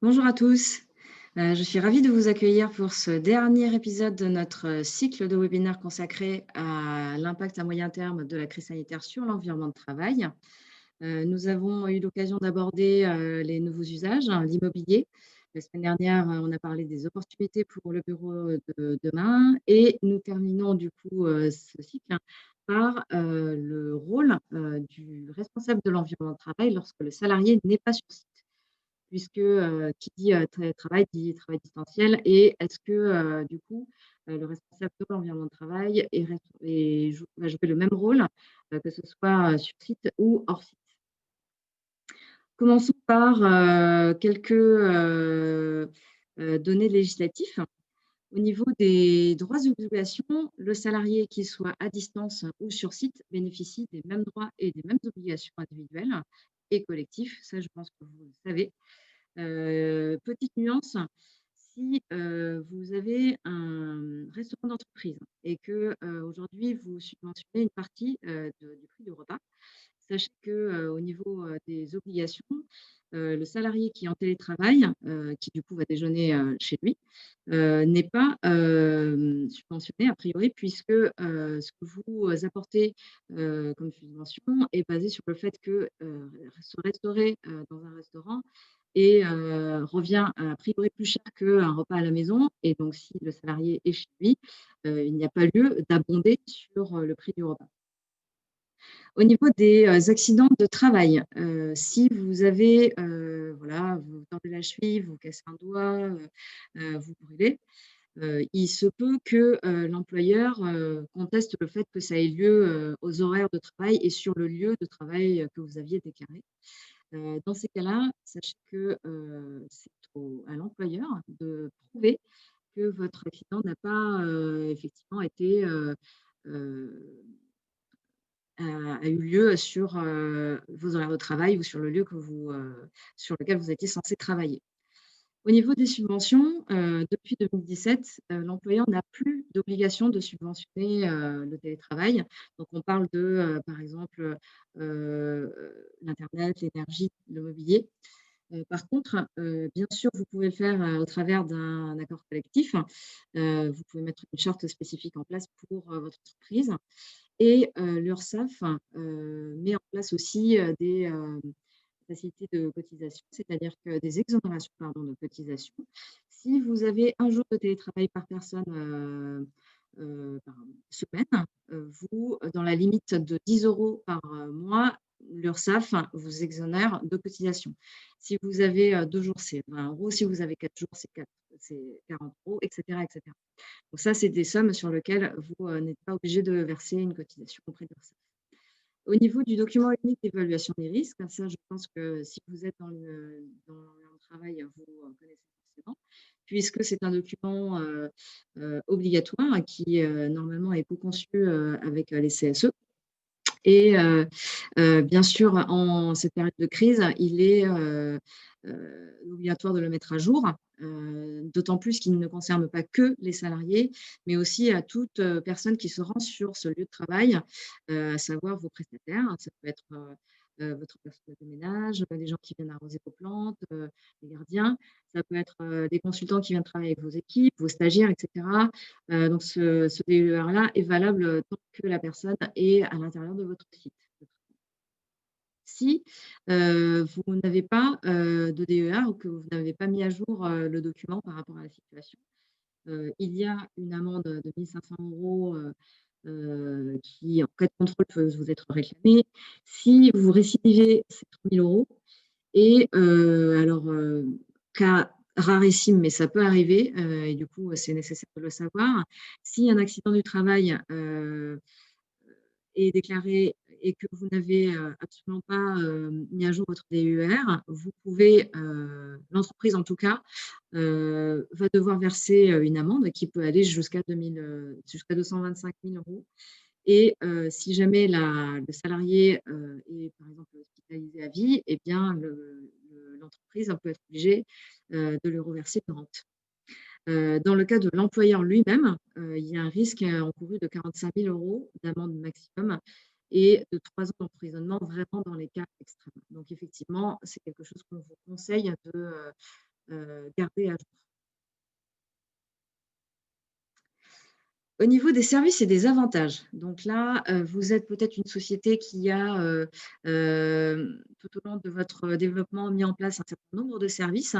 Bonjour à tous. Je suis ravie de vous accueillir pour ce dernier épisode de notre cycle de webinaires consacré à l'impact à moyen terme de la crise sanitaire sur l'environnement de travail. Nous avons eu l'occasion d'aborder les nouveaux usages, hein, l'immobilier. La semaine dernière, on a parlé des opportunités pour le bureau de demain et nous terminons du coup ce cycle par le rôle du responsable de l'environnement de travail lorsque le salarié n'est pas sur site puisque, qui dit, télétravail dit travail distanciel et est-ce que, du coup, le responsable de l'environnement de travail va jouer le même rôle, que ce soit, sur site ou hors site? Commençons par, quelques, données législatifs. Au niveau des droits et obligations, le salarié, qu'il soit à distance ou sur site, bénéficie des mêmes droits et des mêmes obligations individuelles et collectives. Ça, je pense que vous le savez. Petite nuance, si, vous avez un restaurant d'entreprise et que, aujourd'hui vous subventionnez une partie, du prix du repas, sachez que, au niveau, des obligations, le salarié qui est en télétravail, qui du coup va déjeuner, chez lui, n'est pas, subventionné a priori puisque, ce que vous apportez, comme subvention est basé sur le fait que, se restaurer, dans un restaurant revient a priori plus cher qu'un repas à la maison et donc si le salarié est chez lui, il n'y a pas lieu d'abonder sur, le prix du repas. Au niveau des, accidents de travail, si vous avez, voilà, vous tordez la cheville, vous cassez un doigt, vous brûlez, il se peut que, l'employeur, conteste le fait que ça ait lieu, aux horaires de travail et sur le lieu de travail, que vous aviez déclaré. Dans ces cas-là, sachez que, c'est à l'employeur de prouver que votre accident n'a pas, effectivement été, heu, a eu lieu sur, vos horaires de travail ou sur le lieu sur lequel vous étiez censé travailler. Au niveau des subventions, depuis 2017, l'employeur n'a plus d'obligation de subventionner, le télétravail. Donc on parle de, par exemple, l'internet, l'énergie, le mobilier. Par contre, bien sûr, vous pouvez le faire, au travers d'un accord collectif. Vous pouvez mettre une charte spécifique en place pour, votre entreprise et l'Urssaf, met en place aussi, des, facilités de cotisation, c'est-à-dire que des exonérations, pardon, de cotisation. Si vous avez un jour de télétravail par personne, par semaine, vous, dans la limite de 10 € par, mois, l'Urssaf vous exonère de cotisation. Si vous avez, 2 jours, c'est 20 €. Si vous avez 4 jours, c'est 40 € et cetera et cetera. Donc ça, c'est des sommes sur lesquelles vous, n'êtes pas obligé de verser une cotisation auprès de l'Urssaf. Au niveau du document unique d'évaluation des risques, ça, je pense que si vous êtes dans l'environnement de travail, vous, connaissez forcément, puisque c'est un document, obligatoire qui, normalement est co-conçu, avec, les CSE et bien sûr, en cette période de crise, il est, obligatoire de le mettre à jour, d'autant plus qu'il ne concerne pas que les salariés, mais aussi à toute, personne qui se rend sur ce lieu de travail, à savoir vos prestataires. Ça peut être, votre personnel de ménage, les gens qui viennent arroser vos plantes, les gardiens. Ça peut être, des consultants qui viennent travailler avec vos équipes, vos stagiaires et cetera. Donc ce DER-là est valable, tant que la personne est à l'intérieur de votre site. Si, vous n'avez pas, de DER ou que vous n'avez pas mis à jour, le document par rapport à la situation, il y a une amende de 1 500 € qui, en cas de contrôle, peut vous être réclamée. Si vous récidivez, c'est 3 000 € et alors, cas rarissime, mais ça peut arriver, et du coup, c'est nécessaire de le savoir. Si un accident du travail, est déclaré et que vous n'avez, absolument pas, mis à jour votre DUER, vous pouvez, l'entreprise en tout cas, va devoir verser, une amende qui peut aller jusqu'à 225 000 € et si jamais le salarié, est par exemple hospitalisé à vie et bien l'entreprise peut être obligée, de lui reverser une rente. Dans le cas de l'employeur lui-même, il y a un risque, encouru de 45 000 € d'amende maximum et de 3 ans d'emprisonnement vraiment dans les cas extrêmes. Donc effectivement, c'est quelque chose qu'on vous conseille garder à jour. Au niveau des services et des avantages, donc là, vous êtes peut-être une société qui a, tout au long de votre développement mis en place un certain nombre de services.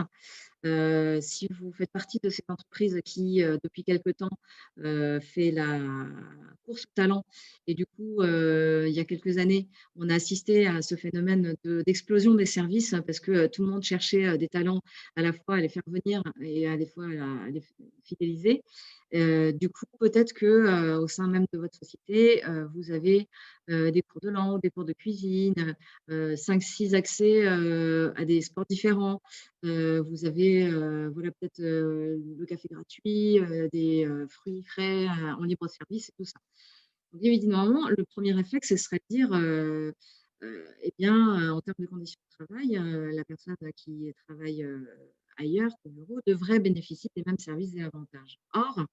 Si vous faites partie de cette entreprise qui, depuis quelque temps, fait la course au talent et du coup, il y a quelques années, on a assisté à ce phénomène d'explosion des services parce que, tout le monde cherchait, des talents à la fois à les faire venir et à des fois à les fidéliser. Du coup, peut-être que, au sein même de votre société, vous avez, des cours de langue, des cours de cuisine, 5-6 accès, à des sports différents. Vous avez, voilà, peut-être, le café gratuit, des, fruits frais, en libre service et tout ça. Donc évidemment, le premier réflexe, ce serait de dire, eh bien, en termes de conditions de travail, la personne, qui travaille, ailleurs qu'au bureau devrait bénéficier des mêmes services et avantages. Or,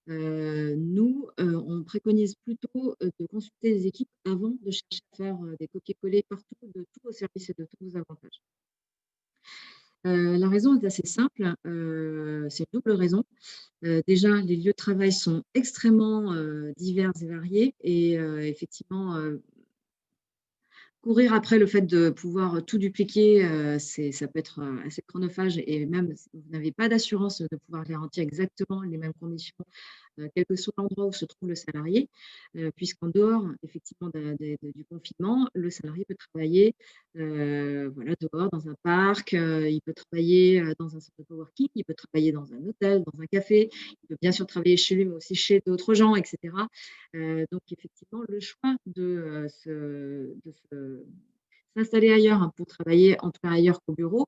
nous, on préconise plutôt, de consulter les équipes avant de chercher à faire, des copier-coller partout de tous vos services et de tous vos avantages. La raison est assez simple, c'est une double raison. Déjà, les lieux de travail sont extrêmement, divers et variés et effectivement, courir après le fait de pouvoir, tout dupliquer, ça peut être, assez chronophage et même s vous n'avez pas d'assurance de pouvoir garantir exactement les mêmes conditions quel que soit l'endroit où se trouve le salarié, puisqu'en dehors effectivement du confinement, le salarié peut travailler, voilà, dehors dans un parc, il peut travailler, dans un centre de coworking, il peut travailler dans un hôtel, dans un café, il peut bien sûr travailler chez lui, mais aussi chez d'autres gens et cetera. Donc effectivement, le choix de s'installer ailleurs, hein, pour travailler, en tout cas ailleurs qu'au bureau,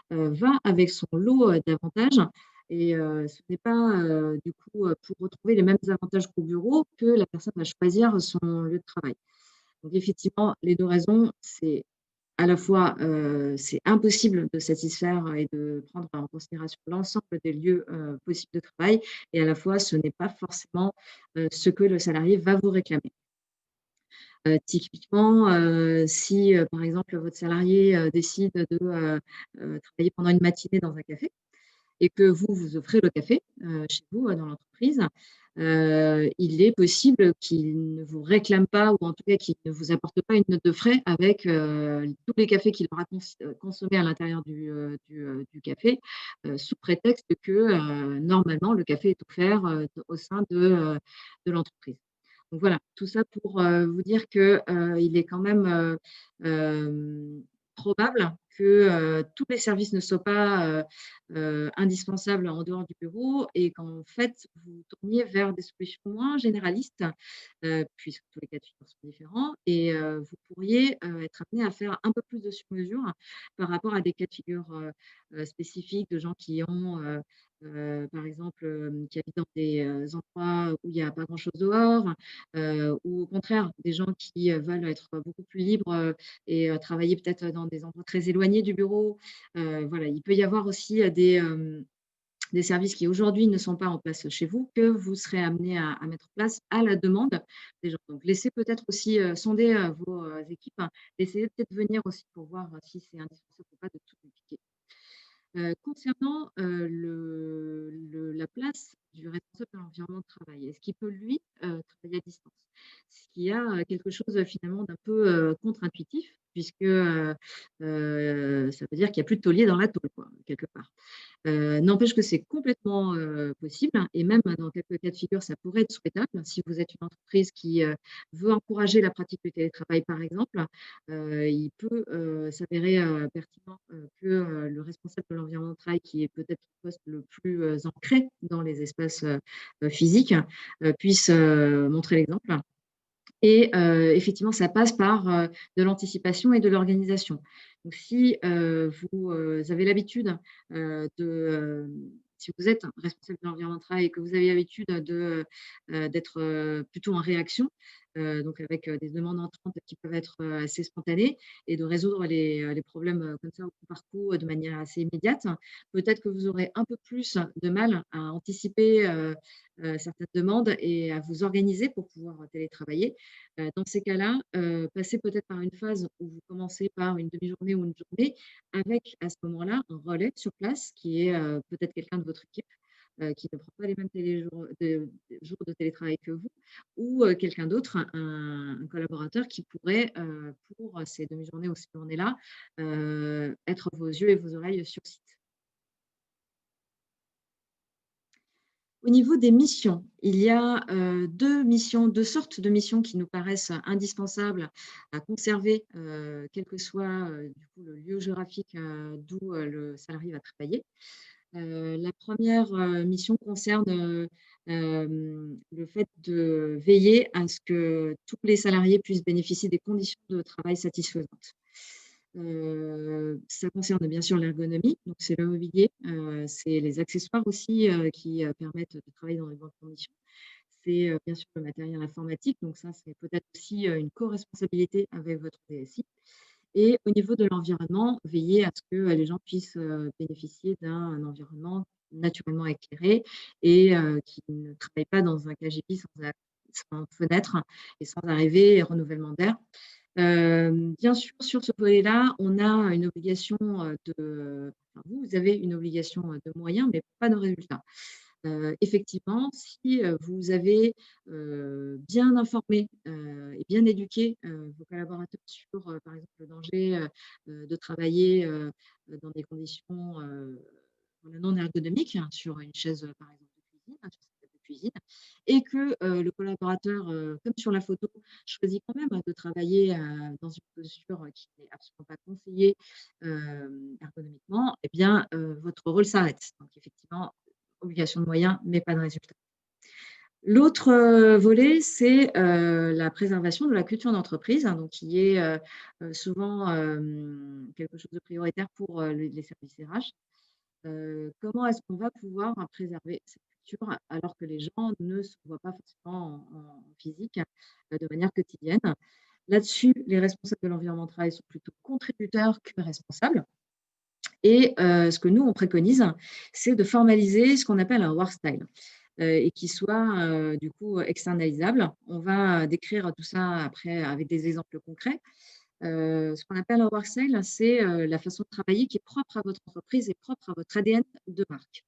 va avec son lot, d'avantages et ce n'est pas, du coup, pour retrouver les mêmes avantages qu'au bureau que la personne va choisir son lieu de travail. Donc effectivement, les 2 raisons, c'est à la fois, c'est impossible de satisfaire et de prendre en considération l'ensemble des lieux, possibles de travail et à la fois, ce n'est pas forcément, ce que le salarié va vous réclamer. Typiquement, si, par exemple, votre salarié, décide de, travailler pendant une matinée dans un café et que vous, vous offrez le café, chez vous, dans l'entreprise, il est possible qu'il ne vous réclame pas ou en tout cas qu'il ne vous apporte pas une note de frais avec, tous les cafés qu'il aura consommés à l'intérieur du café, sous prétexte que, normalement le café est offert, au sein de l'entreprise. Donc voilà, tout ça pour, vous dire que, il est quand même, probable que, tous les services ne soient pas, indispensables en dehors du bureau et qu'en fait, vous tourniez vers des solutions moins généralistes, puisque tous les cas de figure sont différents et vous pourriez, être amené à faire un peu plus de sur-mesure par rapport à des cas de figure, spécifiques de gens qui ont, par exemple, qui habitent dans des, endroits où il y a pas grand-chose dehors, ou au contraire des gens qui, veulent être beaucoup plus libres, et travailler peut-être dans des endroits très éloignés du bureau. Voilà, il peut y avoir aussi, des services qui aujourd'hui ne sont pas en place chez vous, que vous serez amené à mettre en place à la demande des gens. Donc laissez peut-être aussi, sonder, vos, équipes, hein. Essayez peut-être de venir aussi pour voir, si c'est indispensable ou pas de tout dupliquer. Concernant, la place du responsable de l'environnement de travail, est-ce qu'il peut lui, travailler à distance? Ce qui a, quelque chose, finalement d'un peu, contre-intuitif puisque, ça veut dire qu'il y a plus de taulier dans la tôle quoi, quelque part. N'empêche que c'est complètement, possible hein, et même dans quelques cas de figure, ça pourrait être souhaitable. Si vous êtes une entreprise qui, veut encourager la pratique du télétravail, par exemple, il peut, s'avérer, pertinent, que, le responsable de l'environnement de travail, qui est peut-être le poste le plus, ancré dans les espaces, physiques, puisse, montrer l'exemple. Et effectivement, ça passe par, de l'anticipation et de l'organisation. Donc si, vous, avez l'habitude, si vous êtes responsable de l'environnement de travail et que vous avez l'habitude d'être, plutôt en réaction, donc avec, des demandes entrantes qui peuvent être, assez spontanées et de résoudre les problèmes, comme ça au coup par coup, de manière assez immédiate. Peut-être que vous aurez un peu plus de mal à anticiper, certaines demandes et à vous organiser pour pouvoir, télétravailler. Dans ces cas-là, passez peut-être par une phase où vous commencez par une demi-journée ou une journée avec, à ce moment-là, un relais sur place qui est, peut-être quelqu'un de votre équipe, qui ne prend pas les mêmes jours de télétravail que vous ou, quelqu'un d'autre, un collaborateur qui pourrait, pour ces demi-journées ou ces journées-là, être vos yeux et vos oreilles sur site. Au niveau des missions, il y a, 2 missions, 2 sortes de missions qui nous paraissent indispensables à conserver, quel que soit, du coup, le lieu géographique, d'où, le salarié va travailler. La première mission concerne, le fait de veiller à ce que tous les salariés puissent bénéficier des conditions de travail satisfaisantes. Ça concerne bien sûr l'ergonomie, donc c'est le mobilier, c'est les accessoires aussi, qui, permettent de travailler dans de bonnes conditions. C'est, bien sûr le matériel informatique, donc ça, c'est peut-être aussi, une co-responsabilité avec votre DSI. Et au niveau de l'environnement, veiller à ce que, les gens puissent, bénéficier d'un environnement naturellement éclairé et qui ne travaillent pas dans un KGP sans fenêtre et sans arrivée et renouvellement d'air. Bien sûr, sur ce volet-là, on a une obligation, enfin, vous avez une obligation, de moyens, mais pas de résultats. Effectivement, si, vous avez, bien informé, et bien éduqué, vos collaborateurs sur, par exemple, le danger, de travailler, dans des conditions, voilà, non ergonomiques, hein, sur une chaise, par exemple de cuisine, hein, sur sa table de cuisine et que, le collaborateur, comme sur la photo, choisit quand même de travailler, dans une posture, qui n'est absolument pas conseillée, ergonomiquement et bien, votre rôle s'arrête. Donc effectivement, obligation de moyens, mais pas de résultat. L'autre, volet, c'est, la préservation de la culture d'entreprise, hein, donc qui est, souvent, quelque chose de prioritaire pour, les services RH. Comment est-ce qu'on va pouvoir préserver cette culture alors que les gens ne se voient pas forcément en physique, de manière quotidienne? Là-dessus, les responsables de l'environnement de travail sont plutôt contributeurs que responsables et ce que nous, on préconise, c'est de formaliser ce qu'on appelle un work style. Et qui soit, du coup, externalisable. On va décrire tout ça après avec des exemples concrets. Ce qu'on appelle un work style, c'est, la façon de travailler qui est propre à votre entreprise et propre à votre ADN de marque.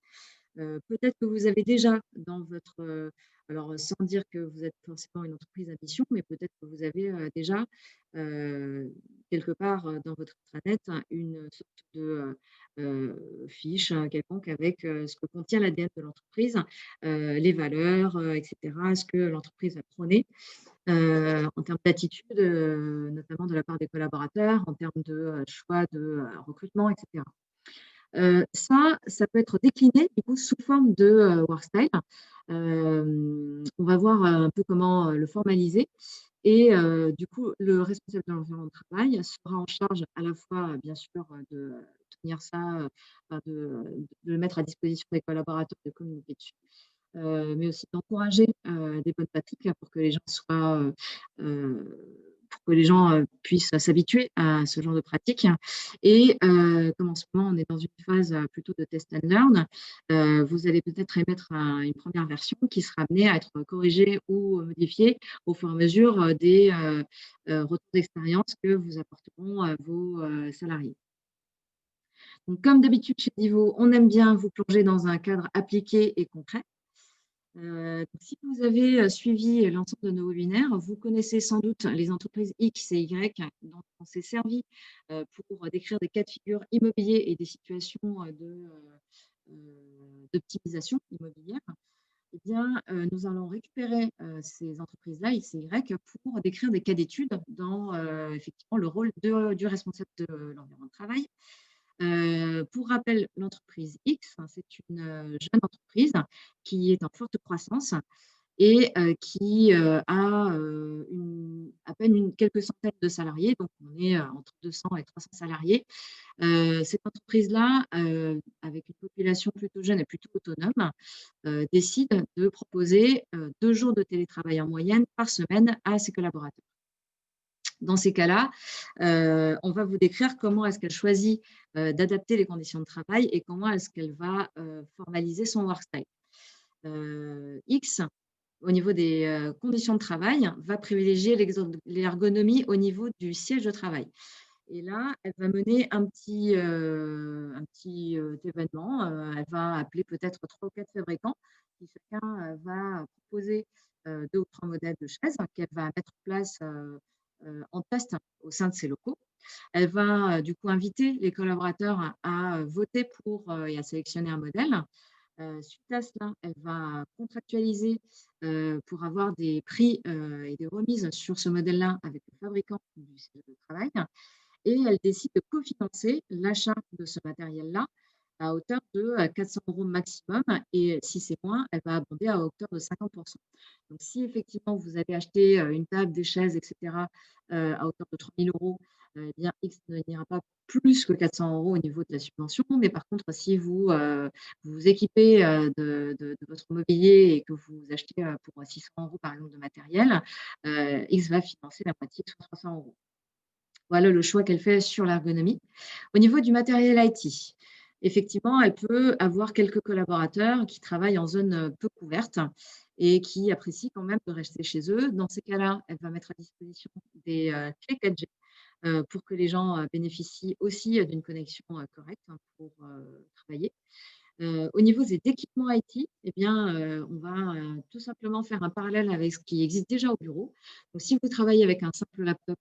Peut-être que vous avez déjà dans votre, alors sans dire que vous êtes forcément une entreprise à mission, mais peut-être que vous avez, déjà, quelque part, dans votre intranet, une sorte de, fiche, quelconque avec, ce que contient l'ADN de l'entreprise, les valeurs, et cetera. Ce que l'entreprise va prôner, en termes d'attitude, notamment de la part des collaborateurs, en termes de, choix de, recrutement et cetera. Ça peut être décliné du coup sous forme de, workstyle. On va voir, un peu comment, le formaliser et du coup, le responsable de l'environnement de travail sera en charge à la fois, bien sûr, de tenir ça, enfin de le mettre à disposition des collaborateurs, de communiquer dessus, mais aussi d'encourager, des bonnes pratiques pour que les gens soient, pour que les gens, puissent s'habituer à ce genre de pratique et comme en ce moment on est dans une phase, plutôt de test and learn, vous allez peut-être émettre une première version qui sera amenée à être corrigée ou modifiée au fur et à mesure, des, retours d'expérience que vous apporteront, vos, salariés. Donc comme d'habitude chez Divo, on aime bien vous plonger dans un cadre appliqué et concret. Si vous avez, suivi l'ensemble de nos webinaires, vous connaissez sans doute les entreprises X et Y dont on s'est servi, pour décrire des cas de figure immobiliers et des situations, d'optimisation immobilière. Eh bien, nous allons récupérer, ces entreprises-là, X et Y, pour décrire des cas d'études dans, effectivement le rôle du responsable de l'environnement de travail. Pour rappel, l'entreprise X, hein, c'est une, jeune entreprise qui est en forte croissance et qui a à peine quelques centaines de salariés, donc on est entre 200 et 300 salariés. Cette entreprise-là, avec une population plutôt jeune et plutôt autonome, décide de proposer 2 jours de télétravail en moyenne par semaine à ses collaborateurs. Dans ces cas-là, on va vous décrire comment est-ce qu'elle choisit d'adapter les conditions de travail et comment est-ce qu'elle va formaliser son work style. X, au niveau des conditions de travail, va privilégier l'ergonomie au niveau du siège de travail. Et là, elle va mener un petit événement. Elle va appeler peut-être 3 ou 4 fabricants qui chacun va proposer 2 ou 3 modèles de chaises qu'elle va mettre en place en test au sein de ses locaux. Elle va du coup inviter les collaborateurs à voter pour et à sélectionner un modèle. Suite à cela, elle va contractualiser pour avoir des prix et des remises sur ce modèle-là avec le fabricant du siège de travail et elle décide de cofinancer l'achat de ce matériel-là à hauteur de 400 € maximum et si c'est moins, elle va abonder à hauteur de 50. Donc si effectivement vous avez acheté une table, des chaises et cetera, à hauteur de 3 000 €, eh bien X ne n'ira pas plus que 400 € au niveau de la subvention. Mais par contre, si vous vous équipez de votre mobilier et que vous achetez pour 600 € par exemple de matériel, X va financer la moitié, soit 300 €. Voilà le choix qu'elle fait sur l'ergonomie. Au niveau du matériel IT, effectivement, elle peut avoir quelques collaborateurs qui travaillent en zone peu couverte et qui apprécient quand même de rester chez eux. Dans ces cas-là, elle va mettre à disposition des clés 4G pour que les gens bénéficient aussi d'une connexion correcte, hein, pour travailler. Au niveau des équipements IT, eh bien, on va tout simplement faire un parallèle avec ce qui existe déjà au bureau. Donc, si vous travaillez avec un simple laptop,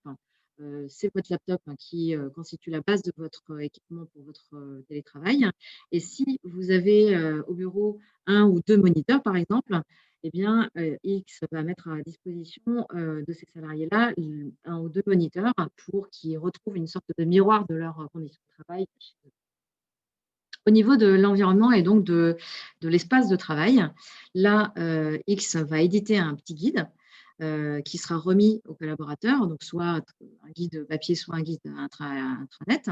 c'est votre laptop, hein, qui constitue la base de votre équipement pour votre télétravail. Et si vous avez au bureau un ou 2 moniteurs, par exemple, eh bien, X va mettre à disposition de ces salariés-là un ou 2 moniteurs pour qu'ils retrouvent une sorte de miroir de leurs conditions de travail. Au niveau de l'environnement et donc de l'espace de travail, là, X va éditer un petit guide, qui sera remis aux collaborateurs, donc soit un guide papier, soit un guide intranet,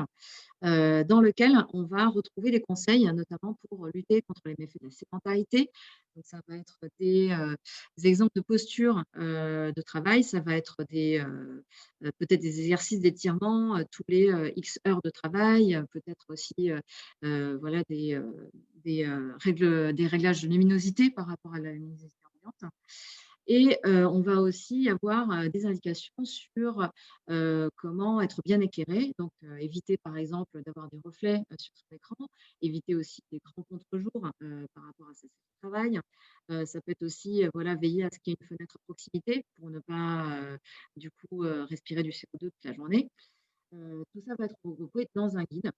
dans lequel on va retrouver des conseils, notamment pour lutter contre les méfaits de la sédentarité. Donc ça va être des exemples de posture, de travail, ça va être peut-être des exercices d'étirement, tous les, X heures de travail, peut-être aussi, voilà des réglages de luminosité par rapport à la luminosité ambiante. Et on va aussi avoir des indications sur comment être bien éclairé. Donc, éviter par exemple d'avoir des reflets sur son écran, éviter aussi des grands contre-jours par rapport à sa session de travail. Ça peut être aussi voilà, veiller à ce qu'il y ait une fenêtre à proximité pour ne pas du coup respirer du CO2 toute la journée. Tout ça va être regroupé dans un guide.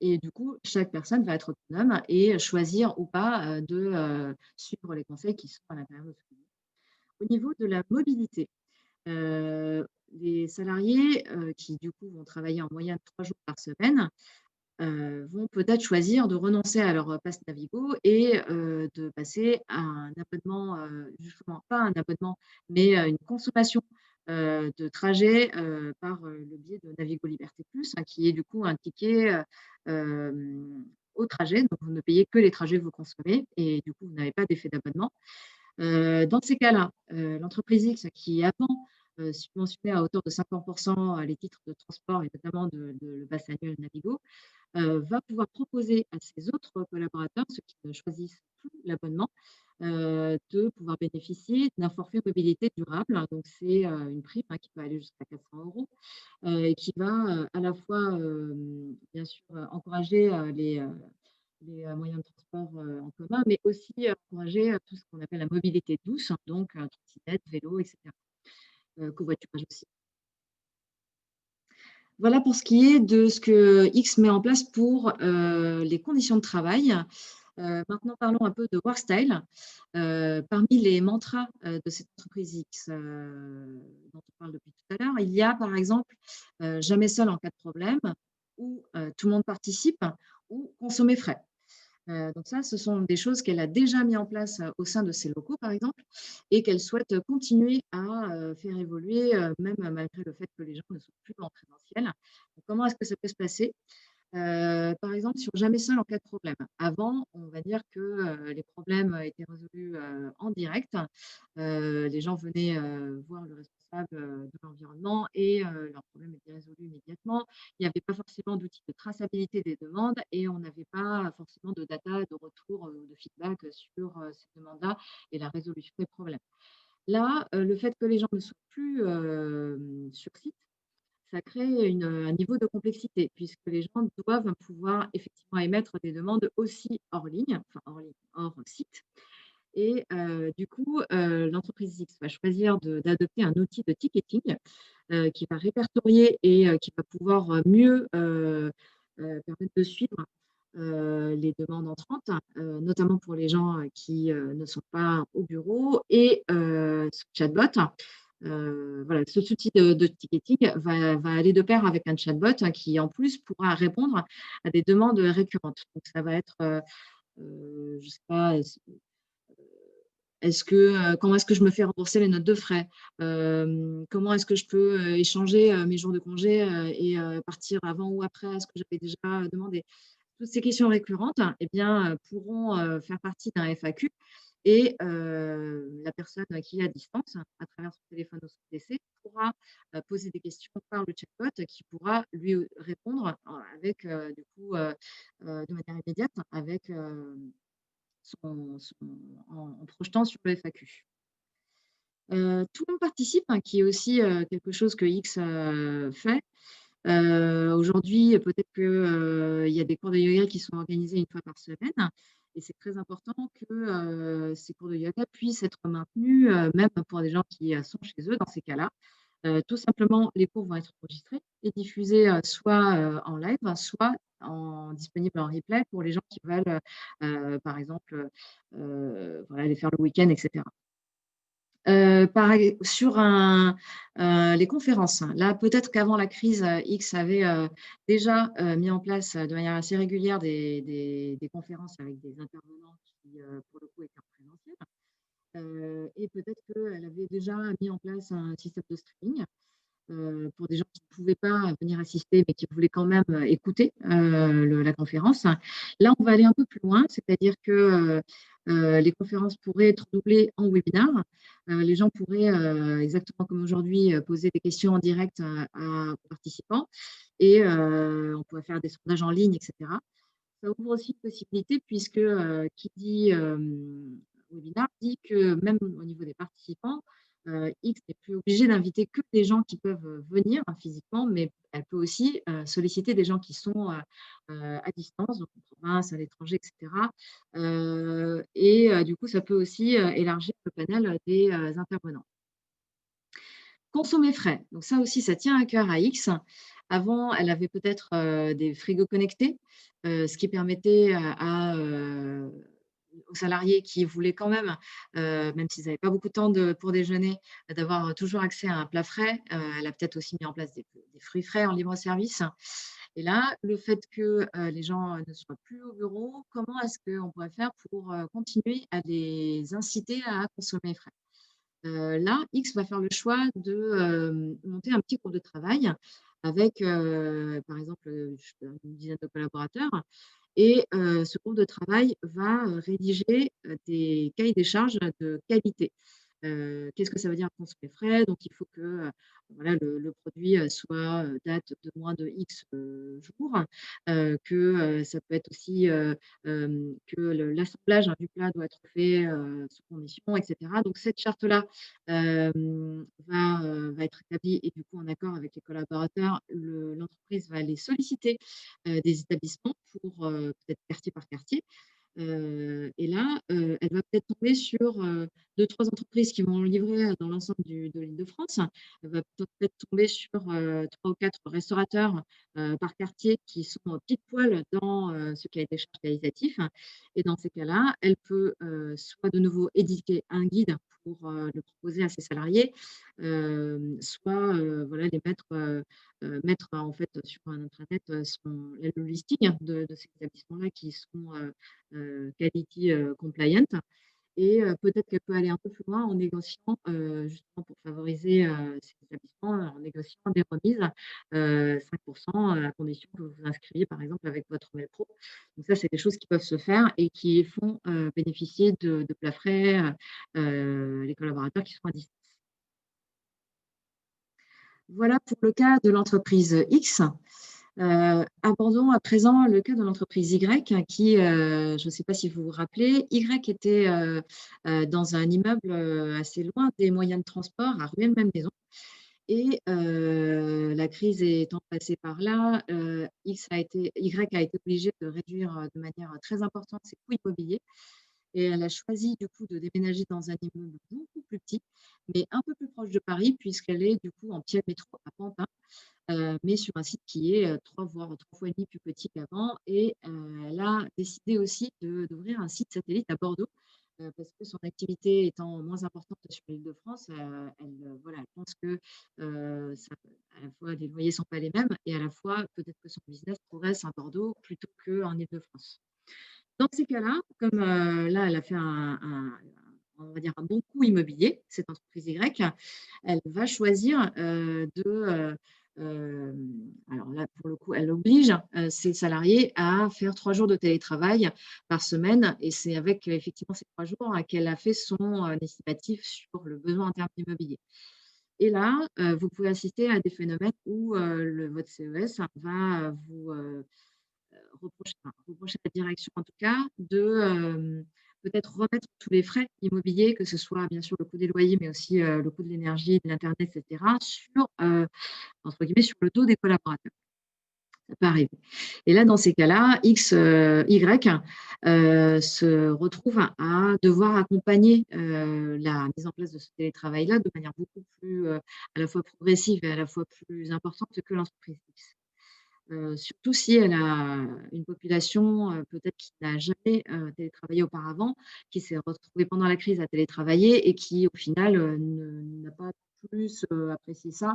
Et du coup, chaque personne va être autonome et choisir ou pas de suivre les conseils qui sont à l'intérieur de ce guide. Au niveau de la mobilité, heu, les salariés, qui du coup vont travailler en moyenne 3 jours par semaine, vont peut-être choisir de renoncer à leur pass Navigo et de passer à un abonnement, justement pas un abonnement, mais une consommation, de trajet, par, le biais de Navigo Liberté Plus, hein, qui est du coup un ticket, au trajet. Donc vous ne payez que les trajets que vous consommez et du coup vous n'avez pas d'effet d'abonnement. Dans ces cas-là, l'entreprise X qui avant, subventionnait à hauteur de 50 les titres de transport et notamment de le pass annuel Navigo, va pouvoir proposer à ses autres collaborateurs, ceux qui ne choisissent plus l'abonnement, de pouvoir bénéficier d'un forfait mobilité durable. Donc c'est, une prime, hein, qui peut aller jusqu'à 400 et qui va, à la fois, bien sûr, encourager, les moyens de transport, en commun, mais aussi encourager, tout ce qu'on appelle la mobilité douce, hein, donc trottinette, vélo et cetera, covoiturage aussi. Voilà pour ce qui est de ce que X met en place pour, les conditions de travail. Maintenant parlons un peu de workstyle. Parmi les mantras, de cette entreprise X, dont on parle depuis tout à l'heure, il y a par exemple, «Jamais seul en cas de problème» ou «Tout le monde participe» ou «Consommer frais». Donc ça, ce sont des choses qu'elle a déjà mis en place, au sein de ses locaux, par exemple, et qu'elle souhaite continuer à, faire évoluer, même malgré le fait que les gens ne sont plus en présentiel. Donc comment est-ce que ça peut se passer? Par exemple, sur Jamais seul en cas de problème. Avant, on va dire que, les problèmes étaient résolus, en direct. Les gens venaient, voir le responsable, de l'environnement et leurs problèmes étaient résolus immédiatement. Il n'y avait pas forcément d'outils de traçabilité des demandes et on n'avait pas forcément de data, de retour, de feedback, sur, ces demandes-là et la résolution des problèmes. Là, le fait que les gens ne soient plus, sur site, ça crée un niveau de complexité puisque les gens doivent pouvoir effectivement émettre des demandes aussi hors ligne, hors site et du coup, l'entreprise X va choisir d'adopter un outil de ticketing, qui va répertorier et qui va pouvoir, mieux, permettre de suivre, les demandes entrantes, notamment pour les gens, qui, ne sont pas au bureau et ce chatbot, voilà, ce outil de ticketing va aller de pair avec un chatbot qui, en plus, pourra répondre à des demandes, récurrentes. Donc ça va être, je sais pas, comment est-ce que je me fais rembourser les notes de frais? Comment est-ce que je peux, échanger, mes jours de congé, et partir avant ou après ce que j'avais déjà demandé? Toutes ces questions récurrentes, eh bien, pourront, faire partie d'un FAQ et la personne qui est à distance, à travers son téléphone ou son PC, pourra, poser des questions par le chatbot qui pourra lui, répondre, avec, du coup, de manière immédiate avec, son en projetant sur le FAQ. Tout le monde participe, hein, qui est aussi, quelque chose que X, fait. Aujourd'hui, peut-être que, il y a des cours de yoga qui sont organisés une fois par semaine et c'est très important que, ces cours de yoga puissent être maintenus, même pour des gens qui, sont chez eux dans ces cas-là. Tout simplement, les cours vont être enregistrés et diffusés, soit, en live, soit disponibles en replay pour les gens qui veulent, par exemple, voilà, aller faire le week-end et cetera. Sur les conférences, là, peut-être qu'avant la crise, X avait, déjà, mis en place, de manière assez régulière des conférences avec des intervenants qui, pour le coup, étaient en présentiel. Et peut-être qu'elle avait déjà mis en place un système de streaming, pour des gens qui ne pouvaient pas venir assister, mais qui voulaient quand même, écouter, la conférence. Là, on va aller un peu plus loin, c'est-à-dire que, les conférences pourraient être doublées en webinaire. Les gens pourraient, exactement comme aujourd'hui, poser des questions en direct, aux participants et on pourrait faire des sondages en ligne et cetera. Ça ouvre aussi une possibilité puisque, qui dit, webinaire dit que même au niveau des participants, X n'est plus obligé d'inviter que des gens qui peuvent, venir, hein, physiquement, mais elle peut aussi, solliciter des gens qui sont, à distance, donc en province, à l'étranger et cetera. Et du coup, ça peut aussi, élargir le panel des, intervenants. Consommer frais, donc ça aussi, ça tient à cœur à X. Avant, elle avait peut-être, des frigos connectés, ce qui permettait, aux salariés qui voulaient quand même s'ils n'avaient pas beaucoup de temps pour déjeuner, d'avoir toujours accès à un plat frais. Elle a peut-être aussi mis en place des fruits frais en libre service et là, le fait que, les gens, ne soient plus au bureau, comment est-ce qu'on pourrait faire pour, continuer à les inciter à consommer frais? Là, X va faire le choix de, monter un petit groupe de travail avec, par exemple, je sais pas, une dizaine de collaborateurs et ce groupe de travail va, rédiger, des cahiers des charges de qualité. Qu'est-ce que ça veut dire consommer frais? Donc il faut que, voilà, le produit, date de moins de X, jours, que, ça peut être aussi, que l'assemblage, hein, du plat doit être fait, sous conditions et cetera. Donc cette charte-là, va être établie et du coup en accord avec les collaborateurs, l'entreprise va aller solliciter, des établissements pour, peut-être quartier par quartier. Et là, elle va peut-être tomber sur, 2-3 entreprises qui vont livrer, dans l'ensemble de l'Île-de-France. Elle va peut-être tomber sur, 3 ou 4 restaurateurs, par quartier qui sont, pile poil dans, ce cahier des charges qualitatif et dans ces cas-là, elle peut, soit de nouveau éditer un guide pour, le proposer à ses salariés, soit, voilà les mettre en fait sur un intranet, le listing de ces établissements-là qui sont, quality, compliant et peut-être qu'elle peut aller un peu plus loin en négociant, justement pour favoriser, ces établissements, en négociant des remises, 5 à condition que vous vous inscriviez par exemple avec votre mail pro. Donc ça, c'est des choses qui peuvent se faire et qui font, bénéficier de plats frais, les collaborateurs qui sont à distance. Voilà pour le cas de l'entreprise X. Abordons à présent le cas de l'entreprise Y qui, je ne sais pas si vous vous rappelez, Y était, dans un immeuble, assez loin des moyens de transport, à Rueil-Malmaison et la crise étant passée par là, Y a été obligé de réduire, de manière très importante ses coûts immobiliers et elle a choisi du coup de déménager dans un immeuble beaucoup plus petit, mais un peu plus proche de Paris puisqu'elle est du coup en pied de métro à Pantin. Mais sur un site qui est, 3 voire 3 fois et demi plus petit qu'avant et elle a décidé aussi d'ouvrir un site satellite à Bordeaux, parce que son activité étant moins importante sur l'Île-de-France, elle, voilà, elle pense que, ça à la fois les loyers ne sont pas les mêmes et à la fois peut-être que son business progresse à Bordeaux plutôt qu'en Île-de-France. Dans ces cas-là, comme, là, elle a fait on va dire un bon coup immobilier, cette entreprise Y, elle va choisir, alors là, pour le coup, elle oblige, ses salariés à faire 3 jours de télétravail par semaine et c'est avec, effectivement ces 3 jours, qu'elle a fait son, estimatif sur le besoin en termes d'immobilier et là, vous pouvez assister à des phénomènes où, votre CES va vous, reprocher à la direction en tout cas de, peut-être remettre tous les frais immobiliers, que ce soit bien sûr le coût des loyers, mais aussi, le coût de l'énergie, de l'internet et cetera sur, entre guillemets, «sur le dos des collaborateurs». Ça peut arriver et là, dans ces cas-là, Y, se retrouve à devoir accompagner, la mise en place de ce télétravail-là de manière beaucoup plus, à la fois progressive et à la fois plus importante que l'entreprise X. Surtout si elle a une population, peut-être qui n'a jamais, télétravaillé auparavant, qui s'est retrouvée pendant la crise à télétravailler et qui au final, n'a pas plus, apprécié ça,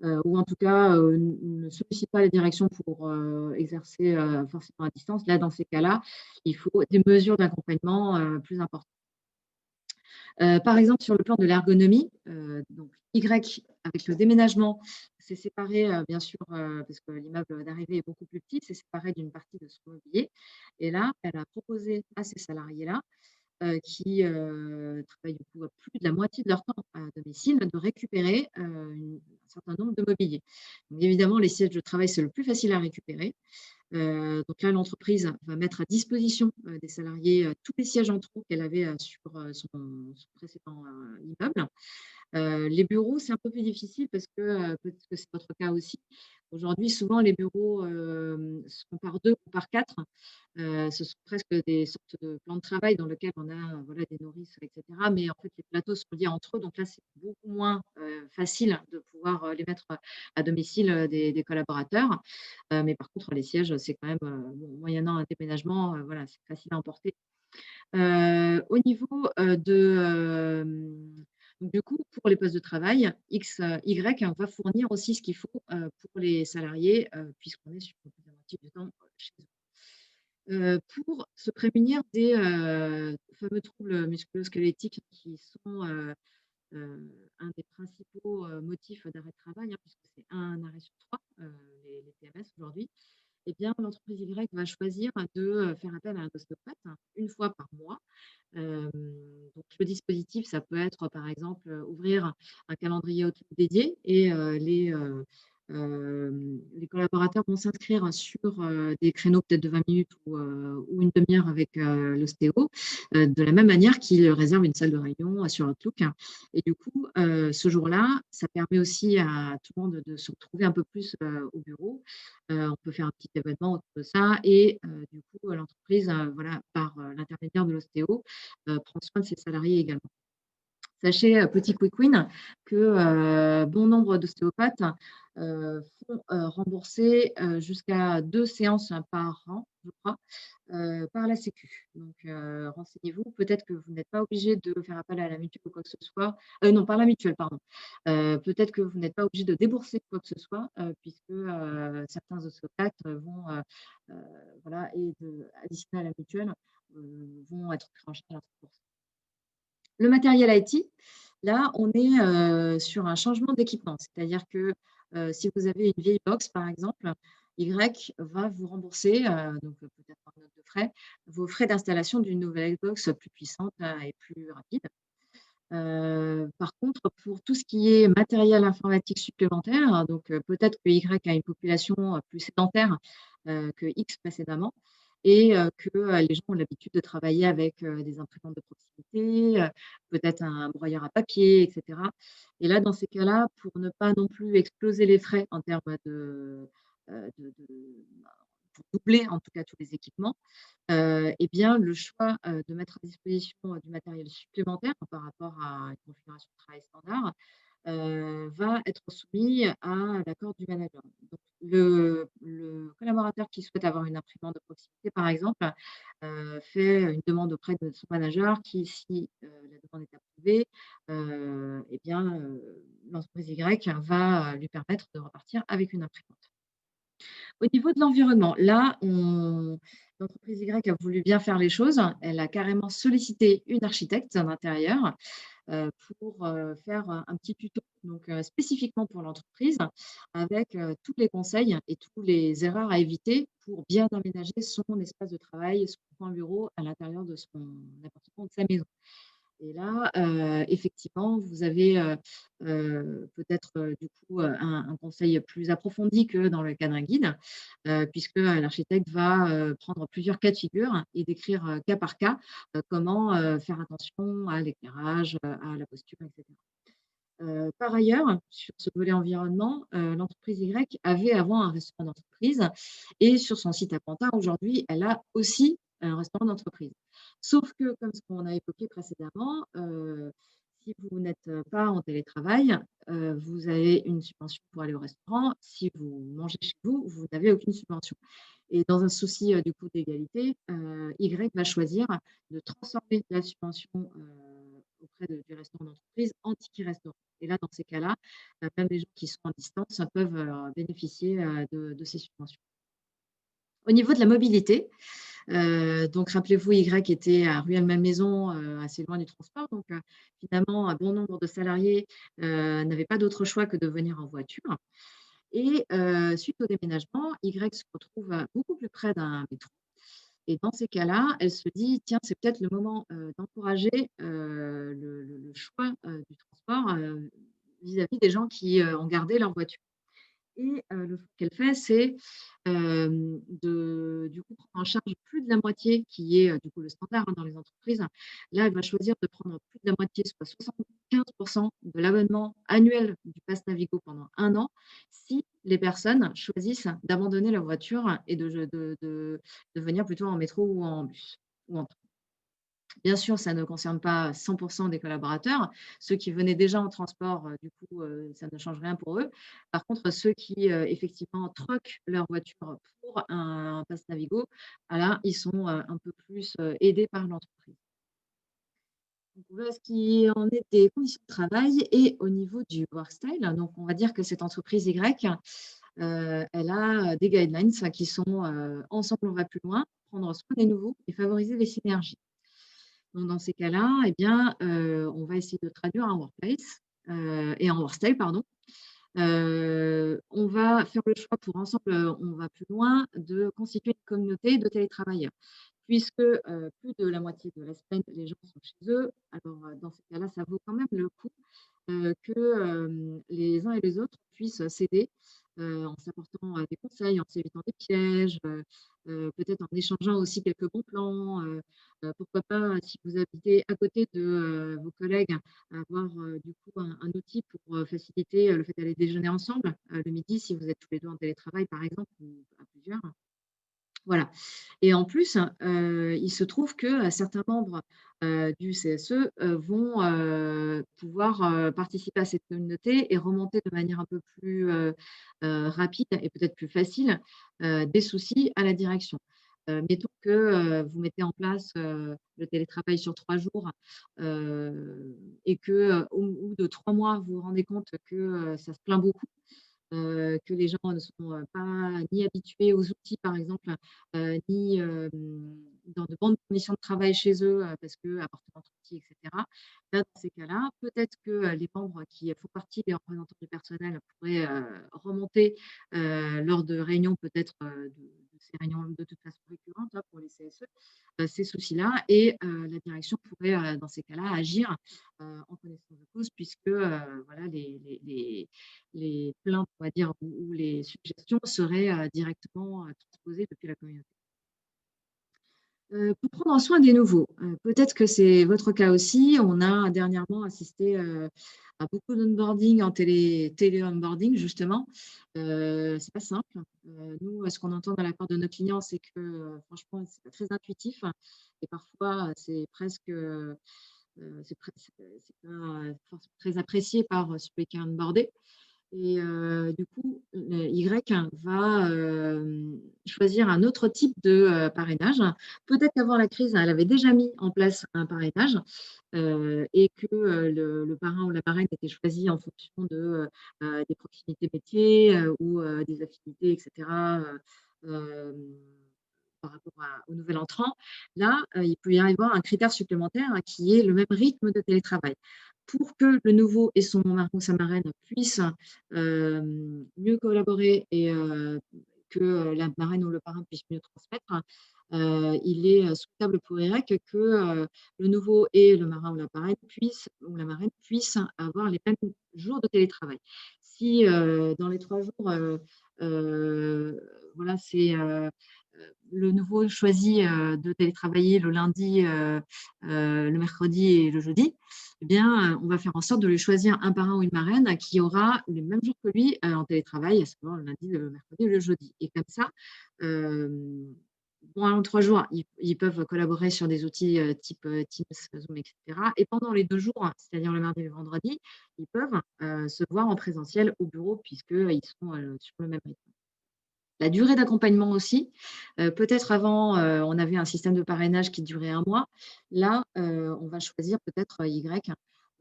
ou en tout cas, ne sollicite pas la direction pour, exercer, forcément à distance. Là, dans ces cas-là, il faut des mesures d'accompagnement, plus importantes. Par exemple, sur le plan de l'ergonomie, donc Y, avec le déménagement, s'est séparé, bien sûr, parce que l'immeuble d'arrivée est beaucoup plus petit, s'est séparé d'une partie de son mobilier et là, elle a proposé à ces salariés-là, qui, travaillent du coup, plus de la moitié de leur temps à domicile, de récupérer, un certain nombre de mobiliers. Donc évidemment, les sièges de travail, c'est le plus facile à récupérer. Donc là, l'entreprise va mettre à disposition, des salariés, tous les sièges en trop qu'elle avait, sur, son précédent, immeuble. Les bureaux, c'est un peu plus difficile parce que, peut-être que c'est votre cas aussi. Aujourd'hui, souvent les bureaux, sont par 2 ou par 4. Ce sont presque des sortes de plans de travail dans lequel on a, voilà, des nourrices et cetera. Mais en fait, les plateaux sont liés entre eux, donc là, c'est beaucoup moins, facile de pouvoir, les mettre, à domicile, des collaborateurs. Mais par contre, les sièges, c'est quand même, bon, moyennant un déménagement, voilà, c'est facile à emporter. Au niveau, donc du coup, pour les postes de travail, Y va fournir aussi ce qu'il faut, pour les salariés, puisqu'on est sur plus de la moitié du temps, chez eux. Pour se prémunir des, fameux troubles musculo-squelettiques qui sont, un des principaux, motifs d'arrêt de travail, hein, puisque c'est un arrêt sur 3, les TMS aujourd'hui. Eh bien, l'entreprise Y va choisir de, faire appel à un ostéopathe une fois par mois. Hem, donc le dispositif, ça peut être, par exemple, ouvrir un calendrier Outlook dédié et les collaborateurs vont s'inscrire sur, des créneaux peut-être de 20 minutes ou une demi heure avec, l'ostéo, de la même manière qu'ils réservent une salle de réunion, sur Outlook et du coup, ce jour-là, ça permet aussi à tout le monde de se retrouver un peu plus, au bureau. On peut faire un petit événement autour de ça et du coup, l'entreprise, voilà, par, l'intermédiaire de l'ostéo, prend soin de ses salariés également. Sachez, petit quick win, que, bon nombre d'ostéopathes, font, rembourser, jusqu'à 2 séances par an, je crois, par la sécu. Donc, renseignez-vous. Peut-être que vous n'êtes pas obligé de faire appel à la mutuelle ou quoi que ce soit. Non, par la mutuelle, pardon. Peut-être que vous n'êtes pas obligé de débourser quoi que ce soit, puisque, certains ostéopathes vont, heu, voilà et additionnés à la mutuelle, vont être pris en charge à 100. Le matériel IT, là, on est, sur un changement d'équipement. C'est-à-dire que, si vous avez une vieille box, par exemple, Y va vous rembourser, donc peut-être par note de frais, vos frais d'installation d'une nouvelle box plus puissante, et plus rapide. Par contre, pour tout ce qui est matériel informatique supplémentaire, donc peut-être que Y a une population, plus sédentaire, que X précédemment et que, les gens ont l'habitude de travailler avec, des imprimantes de proximité, peut-être un broyeur à papier et cetera et là, dans ces cas-là, pour ne pas non plus exploser les frais en termes de pour doubler en tout cas tous les équipements, et bien, le choix, de mettre à disposition, du matériel supplémentaire par rapport à une configuration de travail standard, va être soumis à l'accord du manager. Donc le collaborateur qui souhaite avoir une imprimante de proximité, par exemple, fait une demande auprès de son manager qui, si, la demande est approuvée, et bien, l'entreprise Y va, lui permettre de repartir avec une imprimante. Au niveau de l'environnement, là, l'entreprise Y a voulu bien faire les choses. Elle a carrément sollicité une architecte d'intérieur, pour, faire, un petit tuto, donc spécifiquement pour l'entreprise avec, tous les conseils et tous les erreurs à éviter pour bien aménager son espace de travail, son coin bureau à l'intérieur de son appartement ou de sa maison. Et là, effectivement, vous avez, peut-être, du coup, un conseil plus approfondi que dans le cas d'un guide, puisque, l'architecte va, prendre plusieurs cas de figure et décrire, cas par cas, comment, faire attention à l'éclairage, à la posture et cetera. Par ailleurs, sur ce volet environnement, l'entreprise Y avait avant un restaurant d'entreprise et sur son site à Pantin, aujourd'hui, elle a aussi un restaurant d'entreprise. Sauf que, comme ce qu'on a évoqué précédemment, si vous n'êtes pas en télétravail, vous avez une subvention pour aller au restaurant. Si vous mangez chez vous, vous n'avez aucune subvention et dans un souci, du coup d'égalité, Y va choisir de transformer la subvention, auprès du restaurant d'entreprise en ticket restaurant. Et là, dans ces cas-là, même les gens qui sont à distance peuvent, bénéficier, de ces subventions. Au niveau de la mobilité, donc rappelez-vous, Y était à Rueil-Malmaison, assez loin du transport, donc finalement, un bon nombre de salariés, n'avaient pas d'autre choix que de venir en voiture et suite au déménagement, Y se retrouve, beaucoup plus près d'un métro et dans ces cas-là, elle se dit: «Tiens, c'est peut-être le moment, d'encourager, le choix, du transport, vis-à-vis des gens qui, ont gardé leur voiture». Et le choix qu'elle fait, c'est, de du coup prendre en charge plus de la moitié qui est, du coup le standard, hein, dans les entreprises. Là, elle va choisir de prendre plus de la moitié, soit 75 de l'abonnement annuel du pass Navigo pendant 1 an, si les personnes choisissent d'abandonner leur voiture et de venir plutôt en métro ou en bus ou en train. Bien sûr, ça ne concerne pas 100 des collaborateurs. Ceux qui venaient déjà en transport, du coup, ça ne change rien pour eux. Par contre, ceux qui, effectivement troquent leur voiture pour un pass Navigo, ah là, ils sont, un peu plus, aidés par l'entreprise. Donc voilà ce qui en est des conditions de travail et au niveau du work style, donc on va dire que cette entreprise Y, elle a des guidelines qui sont, «Ensemble, on va plus loin», prendre soin des nouveaux et favoriser les synergies. Donc dans ces cas-là, eh bien, on va essayer de traduire un workplace, et un workstyle, pardon. On va faire le choix pour ensemble, on va plus loin, de constituer une communauté de télétravailleurs. Puisque, plus de la moitié de la semaine, les gens sont chez eux. Alors, dans ces cas-là, ça vaut quand même le coup, que, les uns et les autres puissent s'aider, en s'apportant, des conseils, en s'évitant des pièges, peut-être en échangeant aussi quelques bons plans, pourquoi pas, si vous habitez à côté de, vos collègues, avoir, du coup un outil pour, faciliter, le fait d'aller déjeuner ensemble, le midi si vous êtes tous les 2 en télétravail par exemple ou à plusieurs. Voilà. Et en plus, il se trouve que, certains membres, du CSE, vont, pouvoir, participer à cette communauté et remonter de manière un peu plus, rapide et peut-être plus facile, des soucis à la direction. Mettons que, vous mettez en place, le télétravail sur 3 jours, et que, au bout de 3 mois, vous vous rendez compte que, ça se plaint beaucoup, que les gens ne sont, pas ni habitués aux outils par exemple, ni, dans de bonnes conditions de travail chez eux, parce qu'appartement trop petit et cetera. Là, dans ces cas-là, peut-être que, les membres qui font partie des représentants du personnel pourraient, remonter, lors de réunions peut-être, de ces réunions de toute façon récurrentes, hein, pour les CSE, ces soucis-là et la direction pourrait, dans ces cas-là agir, en connaissance de cause puisque, voilà les plaintes, on va dire, ou les suggestions seraient, directement, transposées depuis la communauté. Pour prendre soin des nouveaux, peut-être que c'est votre cas aussi. On a dernièrement assisté, à beaucoup d'onboarding en télé-onboarding justement. C'est pas simple. Nous, ce qu'on entend de la part de nos clients, c'est que, franchement, c'est pas très intuitif et parfois, c'est pas forcément très apprécié par, celui qui est onboardé. Et du coup, le Y va, choisir un autre type de, parrainage. Peut-être qu'avant la crise, elle avait déjà mis en place un parrainage, et que, le parrain ou la marraine était choisi en fonction de, des proximités métiers, ou, des affinités et cetera, par rapport au nouvel entrant. Là, il peut y avoir un critère supplémentaire, hein, qui est le même rythme de télétravail. Pour que le nouveau et son marin ou sa marraine puissent, mieux collaborer et que, la marraine ou le parrain puisse mieux transmettre, il est, souhaitable pour EREC que, le nouveau et le marin ou la marraine puissent avoir les mêmes jours de télétravail. Si, dans les 3 jours, heu, voilà, le nouveau choisit, de télétravailler le lundi, le mercredi et le jeudi, eh bien, on va faire en sorte de lui choisir un parrain ou une marraine qui aura les mêmes jours que lui, en télétravail, à savoir le lundi, le mercredi et le jeudi. Et comme ça, hem, pendant 3 jours, ils peuvent collaborer sur des outils, type, Teams, Zoom et cetera. Et pendant les 2 jours, c'est-à-dire le mardi et le vendredi, ils peuvent, se voir en présentiel au bureau puisqu'ils sont, sur le même rythme. La durée d'accompagnement aussi, peut-être avant, on avait un système de parrainage qui durait 1 mois. Là, on va choisir peut-être, Y,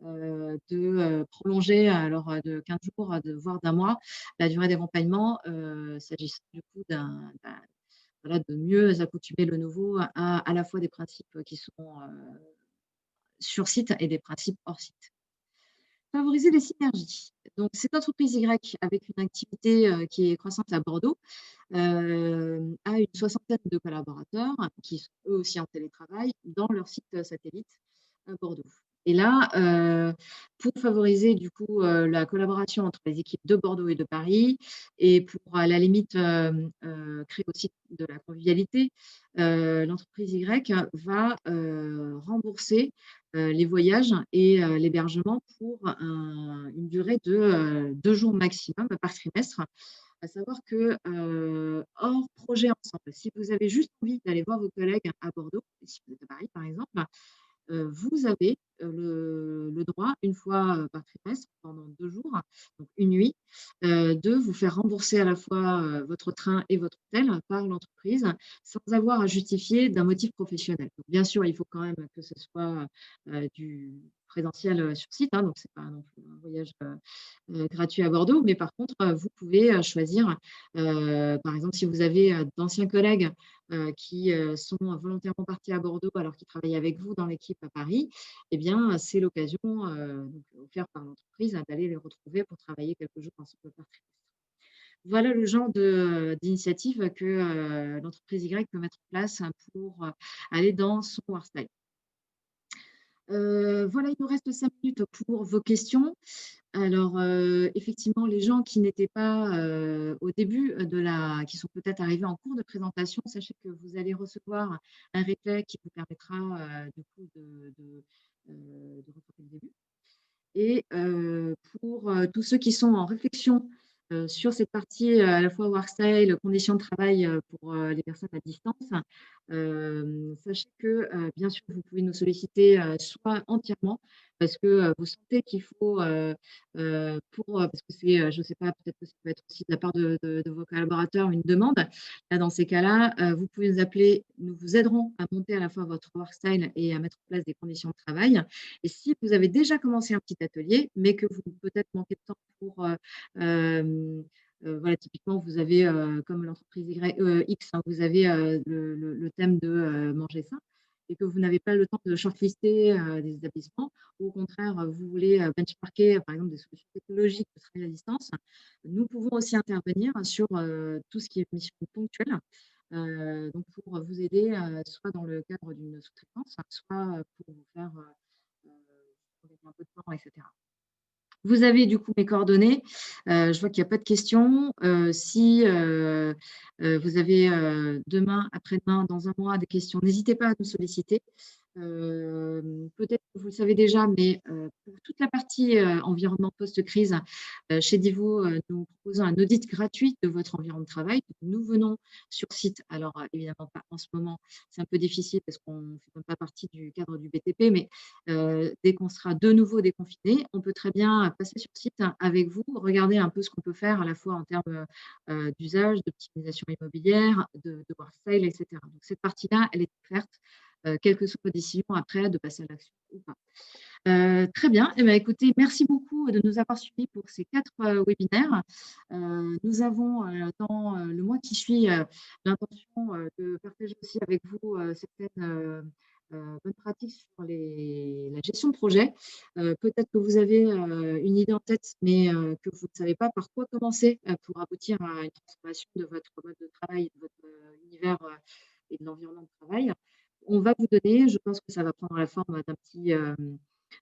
de, prolonger alors, de 15 jours, voire d'1 mois, la durée d'accompagnement, s'agissant du coup voilà, de mieux accoutumer le nouveau à la fois des principes qui sont, sur site et des principes hors site. Favoriser les synergies. Donc cette entreprise Y avec une activité, qui est croissante à Bordeaux, a une soixantaine de collaborateurs qui sont eux aussi en télétravail dans leur site, satellite à Bordeaux. Et là, pour favoriser du coup, la collaboration entre les équipes de Bordeaux et de Paris et pour à la limite, créer aussi de la convivialité, l'entreprise Y va, rembourser, les voyages et l'hébergement pour une durée de, 2 jours maximum par trimestre. À savoir que, hors projet ensemble, si vous avez juste envie d'aller voir vos collègues à Bordeaux, si vous êtes à Paris par exemple, vous avez, le droit, une fois, par trimestre, pendant 2 jours, donc une nuit, de vous faire rembourser à la fois, votre train et votre hôtel par l'entreprise, sans avoir à justifier d'un motif professionnel. Donc bien sûr, il faut quand même que ce soit, du présentiel, sur site, hein, donc c'est pas non plus un voyage, gratuit à Bordeaux. Mais par contre, vous pouvez, choisir, par exemple, si vous avez, d'anciens collègues, qui, sont volontairement partis à Bordeaux alors qu'ils travaillaient avec vous dans l'équipe à Paris, eh bien, c'est l'occasion, donc offerte par l'entreprise, d'aller les retrouver pour travailler quelques jours ensemble par trimestre. Voilà le genre d'initiative que, l'entreprise Y peut mettre en place pour, aller dans son workstyle. Voilà, il nous reste 5 minutes pour vos questions. Alors, effectivement, les gens qui n'étaient pas, au début, qui sont peut-être arrivés en cours de présentation, sachez que vous allez recevoir un replay qui vous permettra, du coup de rattraper le début. Et pour, tous ceux qui sont en réflexion, Sur cette partie, à la fois work-style, conditions de travail, pour, les personnes à distance, sachez que, bien sûr, vous pouvez nous solliciter, soit entièrement parce que, vous sentez qu'il faut, parce que c'est, je ne sais pas, peut-être que ça peut être aussi de la part de vos collaborateurs une demande. Là, dans ces cas-là, vous pouvez nous appeler. Nous vous aiderons à monter à la fois votre work-style et à mettre en place des conditions de travail. Et si vous avez déjà commencé un petit atelier, mais que vous peut-être manquez de temps pour, hem, voilà, typiquement, vous avez, comme l'entreprise X, hein, vous avez, le thème de, manger sain et que vous n'avez pas le temps de shortlister, des établissements ou au contraire, vous voulez, benchmarker, par exemple, des solutions technologiques de travail à distance, nous pouvons aussi intervenir sur, tout ce qui est mission ponctuelle, donc pour vous aider, soit dans le cadre d'une sous-traitance, soit, pour vous faire, gagner un peu de temps et cetera. Vous avez du coup mes coordonnées. Je vois qu'il y a pas de questions. Si, vous avez, demain, après-demain, dans un mois, des questions, n'hésitez pas à nous solliciter. Peut-être que vous le savez déjà, mais, pour toute la partie, environnement post-crise, chez Divo, nous proposons un audit gratuit de votre environnement de travail. Nous venons sur site. Alors, évidemment pas en ce moment, c'est un peu difficile parce qu'on ne fait même pas partie du cadre du BTP, mais dès qu'on sera de nouveau déconfiné, on peut très bien passer sur site avec vous, regarder un peu ce qu'on peut faire à la fois en termes, d'usage, d'optimisation immobilière, de work style et cetera. Donc cette partie-là, elle est offerte, quelle que soit votre décision après de passer à l'action ou pas. Très bien. Eh ben, écoutez, merci beaucoup de nous avoir suivis pour ces 4 webinaires. Nous avons, dans, le mois qui suit, l'intention, de partager aussi avec vous, certaines, bonnes pratiques sur la gestion de projet. Peut-être que vous avez, une idée en tête, mais, que vous ne savez pas par quoi commencer, pour aboutir à une transformation de votre mode de travail, de votre, univers, et de l'environnement de travail. On va vous donner, je pense que ça va prendre la forme d'un petit,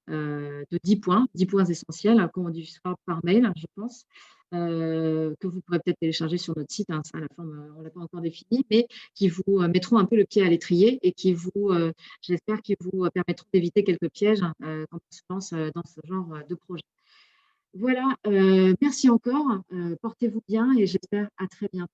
de 10 points essentiels, qu'on diffusera par mail, je pense, que vous pourrez peut-être télécharger sur notre site, hein, ça la forme, on ne l'a pas encore définie, mais qui vous, mettront un peu le pied à l'étrier et qui vous, j'espère qui vous, permettront d'éviter quelques pièges, quand on se lance, dans ce genre, de projet. Voilà, merci encore, portez-vous bien et j'espère à très bientôt.